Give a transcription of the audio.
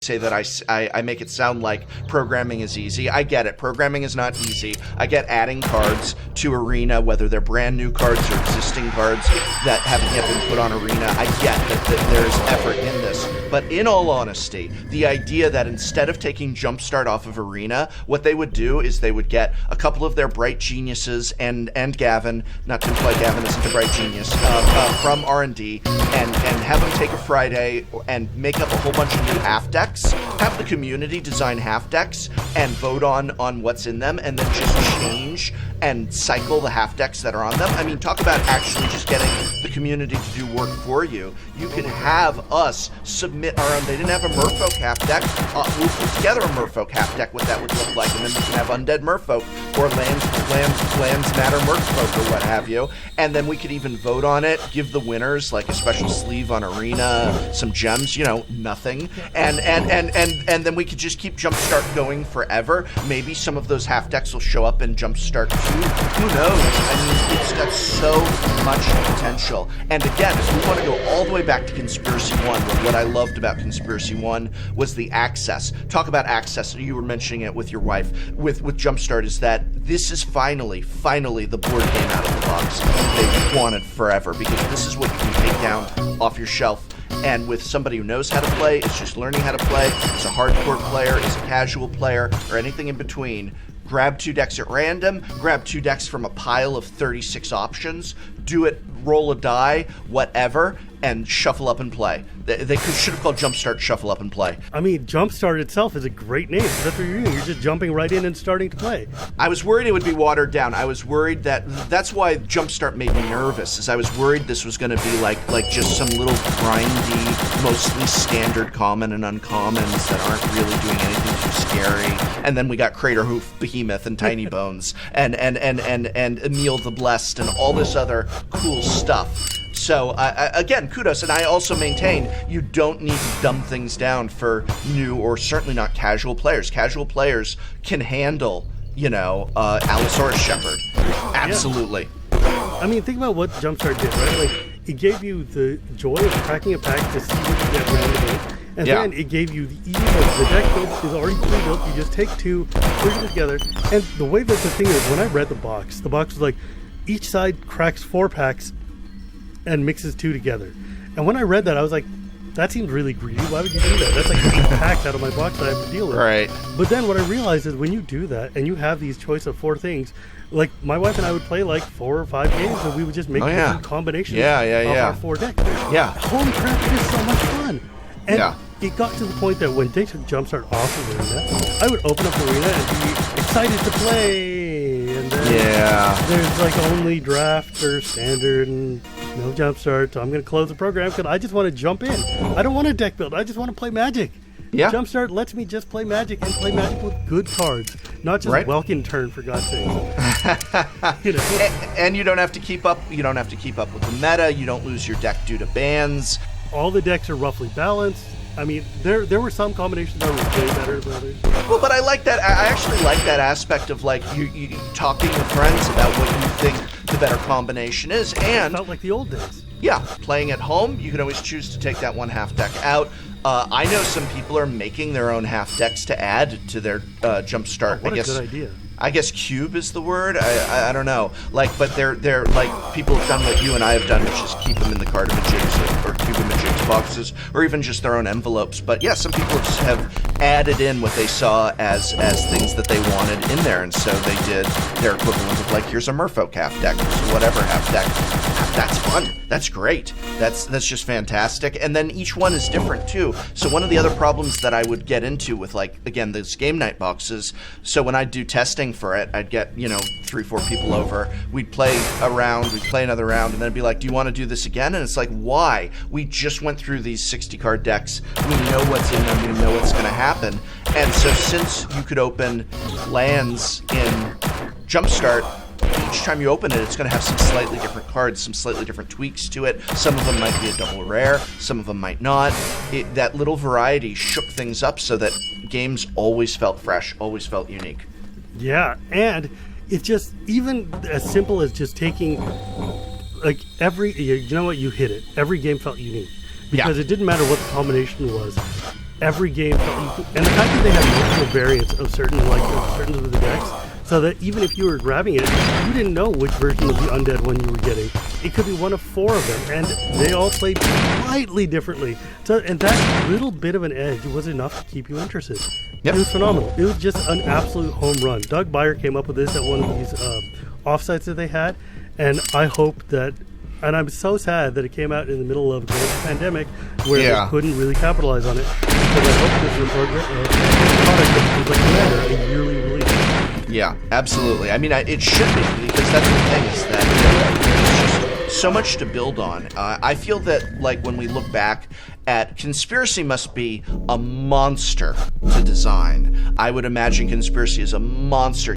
say that I make it sound like programming is easy. I get it. Programming is not easy. I get adding cards to Arena, whether they're brand new cards or existing cards that haven't yet been put on Arena. I get that there's effort in this. But in all honesty, the idea that instead of taking Jumpstart off of Arena, what they would do is they would get a couple of their bright geniuses and Gavin, not to imply Gavin isn't a bright genius, from R&D, and have them take a Friday and make up a whole bunch of new half decks, have the community design half decks, and vote on what's in them, and then just change and cycle the half decks that are on them. I mean, talk about actually just getting the community to do work for you. You can have us submit our own. They didn't have a Merfolk half deck. We'll put together a Merfolk half deck, what that would look like, and then we can have Undead Merfolk or Lands Matter Merfolk or what have you. And then we could even vote on it, give the winners like a special sleeve on Arena, some gems, nothing. And then we could just keep Jumpstart going forever. Maybe some of those half decks will show up in Jumpstart 2. Who knows? I mean, it's got so much potential. And again, if we want to go all the way back to Conspiracy 1, what I loved about Conspiracy 1 was the access. Talk about access. You were mentioning it with your wife. With Jumpstart is that this is finally the board game out of the box they've wanted forever, because this is what you can take down off your shelf. And with somebody who knows how to play, is just learning how to play, is a hardcore player, is a casual player, or anything in between, grab 2 decks at random, grab 2 decks from a pile of 36 options, do it, roll a die, whatever, and shuffle up and play. They should have called Jumpstart Shuffle Up and Play. I mean, Jumpstart itself is a great name. That's what you're doing. You're just jumping right in and starting to play. I was worried it would be watered down. I was worried that's why Jumpstart made me nervous, is I was worried this was going to be like just some little grindy, mostly standard common and uncommons that aren't really doing anything too scary. And then we got Crater Hoof, Behemoth, and Tiny Bones, and Emil the Blessed, and all this other cool stuff. So, again, kudos. And I also maintain you don't need to dumb things down for new or certainly not casual players. Casual players can handle, Allosaurus Shepherd. Absolutely. Yeah. I mean, think about what Jumpstart did, right? Like, it gave you the joy of cracking a pack to see what you get randomly. And then it gave you the ease of the deck build is already pre-built. You just take 2, put it together. And the way that the thing is, when I read the box was like, each side cracks 4 packs and mixes 2 together. And when I read that, I was like, that seems really greedy. Why would you do that? That's like 8 packs out of my box that I have to deal with. Right. But then what I realized is when you do that and you have these choice of 4 things, like my wife and I would play like 4 or 5 games and we would just make different combinations of our 4 decks. Yeah. Holy crap, it is so much fun. And it got to the point that when they took Jumpstart off of Arena, I would open up Arena and be excited to play. And then there's like only draft or standard and no Jumpstart, so I'm going to close the program because I just want to jump in. I don't want to deck build. I just want to play Magic. Yeah. Jumpstart lets me just play Magic and play Magic with good cards, not just Welkin turn, for God's sake. And you don't have to keep up. You don't have to keep up with the meta. You don't lose your deck due to bans. All the decks are roughly balanced. I mean, there were some combinations that were way better than others. Well, but I like that. I actually like that aspect of like you talking with friends about what you think the better combination is, and it felt like the old days. Yeah, playing at home, you can always choose to take that one half deck out. I know some people are making their own half decks to add to their Jumpstart. What a good idea. I guess cube is the word. I don't know. Like, but they're like people have done what you and I have done, which is keep them in the Cardamajigs or Cubamajigs boxes, or even just their own envelopes. But yeah, some people just have added in what they saw as things that they wanted in there, and so they did their equivalent of like, here's a Merfolk half deck, here's whatever half deck. That's fun. That's great. That's just fantastic. And then each one is different too. So one of the other problems that I would get into with like, again, those game night boxes. So when I do testing for it, I'd get 3-4 people over. We'd play a round, we'd play another round, and then it'd be like, do you want to do this again? And it's like, why? We just went through these 60 card decks. We know what's in them. We know what's going to happen. And so since you could open lands in Jumpstart, each time you open it, it's going to have some slightly different cards, some slightly different tweaks to it. Some of them might be a double rare, some of them might not. That little variety shook things up so that games always felt fresh, always felt unique. Yeah, and it's just even as simple as just taking like you know what, you hit it. Every game felt unique because it didn't matter what the combination was. every game, and the fact that they had multiple variants of certain of the decks, so that even if you were grabbing it, you didn't know which version of the undead one you were getting. It could be one of 4 of them, and they all played slightly differently. So, and that little bit of an edge was enough to keep you interested. Yep. It was phenomenal. It was just an absolute home run. Doug Beyer came up with this at one of these offsites that they had, and I hope that. And I'm so sad that it came out in the middle of the pandemic where they couldn't really capitalize on it. Because I hope this was a product that was like Commander, a yearly release. Yeah, absolutely. I mean, it should be, because that's the thing, is that there's just so much to build on. I feel that, like, when we look back at Conspiracy must be a monster to design. I would imagine Conspiracy is a monster.